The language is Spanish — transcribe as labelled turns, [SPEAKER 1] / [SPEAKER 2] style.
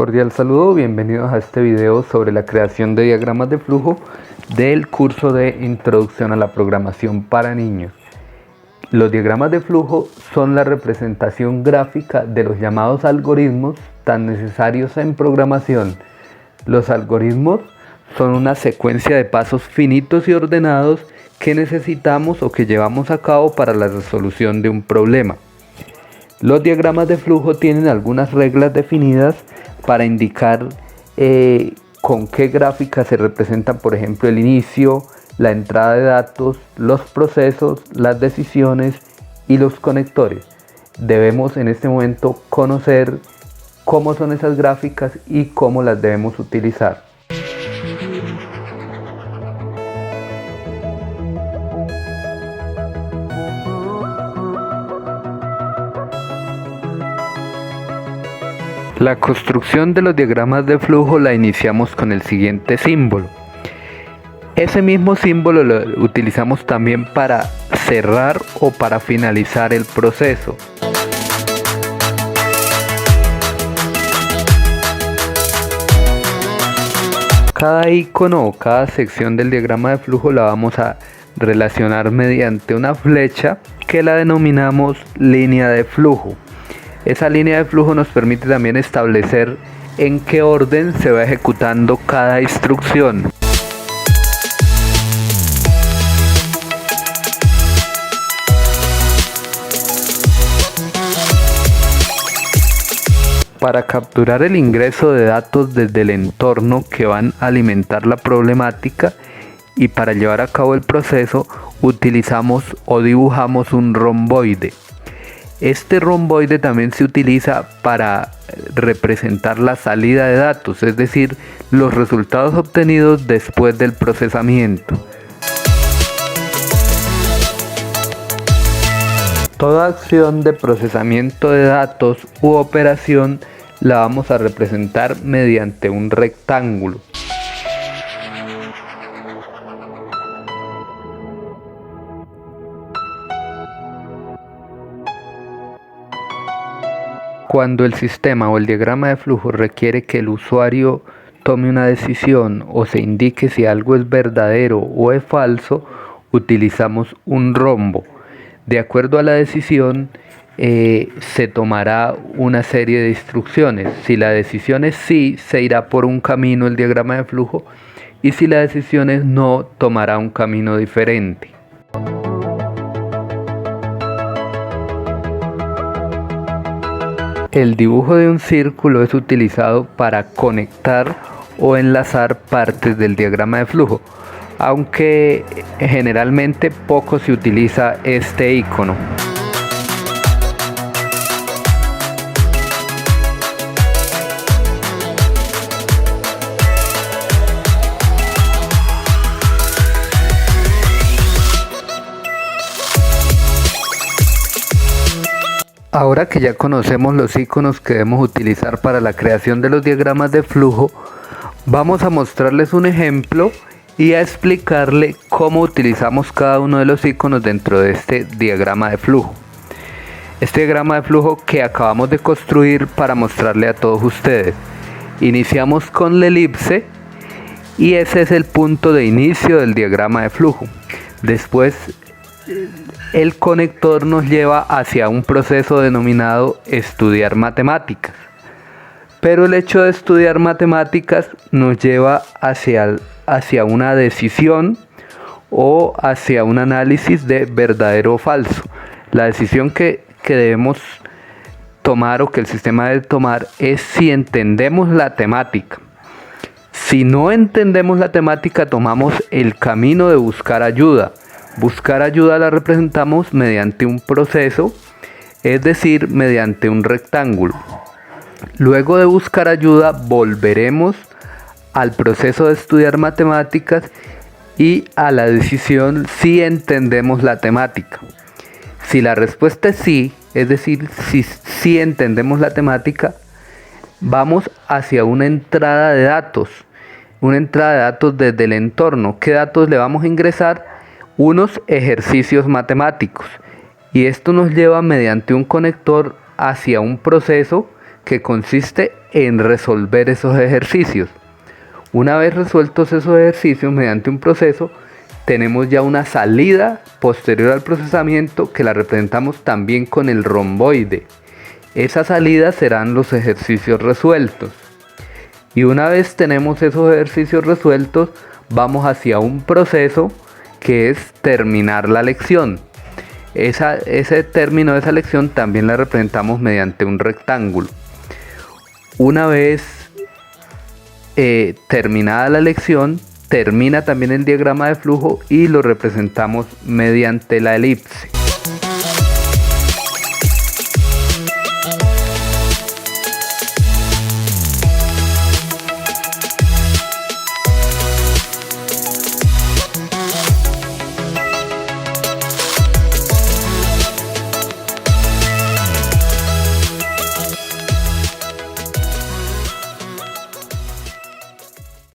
[SPEAKER 1] Cordial saludo, bienvenidos a este video sobre la creación de diagramas de flujo del curso de Introducción a la Programación para Niños. Los diagramas de flujo son la representación gráfica de los llamados algoritmos tan necesarios en programación. Los algoritmos son una secuencia de pasos finitos y ordenados que necesitamos o que llevamos a cabo para la resolución de un problema. Los diagramas de flujo tienen algunas reglas definidas para indicar con qué gráficas se representan, por ejemplo, el inicio, la entrada de datos, los procesos, las decisiones y los conectores. Debemos en este momento conocer cómo son esas gráficas y cómo las debemos utilizar. La construcción de los diagramas de flujo la iniciamos con el siguiente símbolo. Ese mismo símbolo lo utilizamos también para cerrar o para finalizar el proceso. Cada icono o cada sección del diagrama de flujo la vamos a relacionar mediante una flecha que la denominamos línea de flujo. Esa línea de flujo nos permite también establecer en qué orden se va ejecutando cada instrucción. Para capturar el ingreso de datos desde el entorno que van a alimentar la problemática y para llevar a cabo el proceso utilizamos o dibujamos un romboide. Este romboide también se utiliza para representar la salida de datos, es decir, los resultados obtenidos después del procesamiento. Toda acción de procesamiento de datos u operación la vamos a representar mediante un rectángulo. Cuando el sistema o el diagrama de flujo requiere que el usuario tome una decisión o se indique si algo es verdadero o es falso, utilizamos un rombo. De acuerdo a la decisión, se tomará una serie de instrucciones. Si la decisión es sí, se irá por un camino el diagrama de flujo, y si la decisión es no, tomará un camino diferente. El dibujo de un círculo es utilizado para conectar o enlazar partes del diagrama de flujo, aunque generalmente poco se utiliza este icono. Ahora que ya conocemos los iconos que debemos utilizar para la creación de los diagramas de flujo, vamos a mostrarles un ejemplo y a explicarle cómo utilizamos cada uno de los iconos dentro de este diagrama de flujo. Este diagrama de flujo que acabamos de construir para mostrarle a todos ustedes. Iniciamos con la elipse y ese es el punto de inicio del diagrama de flujo. Después el conector nos lleva hacia un proceso denominado estudiar matemáticas. Pero el hecho de estudiar matemáticas nos lleva hacia una decisión o hacia un análisis de verdadero o falso. La decisión que debemos tomar o que el sistema debe tomar es si entendemos la temática. Si no entendemos la temática, tomamos el camino de buscar ayuda. Buscar ayuda la representamos mediante un proceso, es decir, mediante un rectángulo. Luego de buscar ayuda, volveremos al proceso de estudiar matemáticas y a la decisión si entendemos la temática. Si la respuesta es sí, es decir, si entendemos la temática, vamos hacia una entrada de datos desde el entorno. ¿Qué datos le vamos a ingresar? Unos ejercicios matemáticos, y esto nos lleva mediante un conector hacia un proceso que consiste en resolver esos ejercicios. Una vez resueltos esos ejercicios mediante un proceso, tenemos ya una salida posterior al procesamiento que la representamos también con el romboide. Esa salida serán los ejercicios resueltos. Y una vez tenemos esos ejercicios resueltos, vamos hacia un proceso que es terminar la lección. Ese término de esa lección también la representamos mediante un rectángulo. Una vez terminada la lección, termina también el diagrama de flujo y lo representamos mediante la elipse.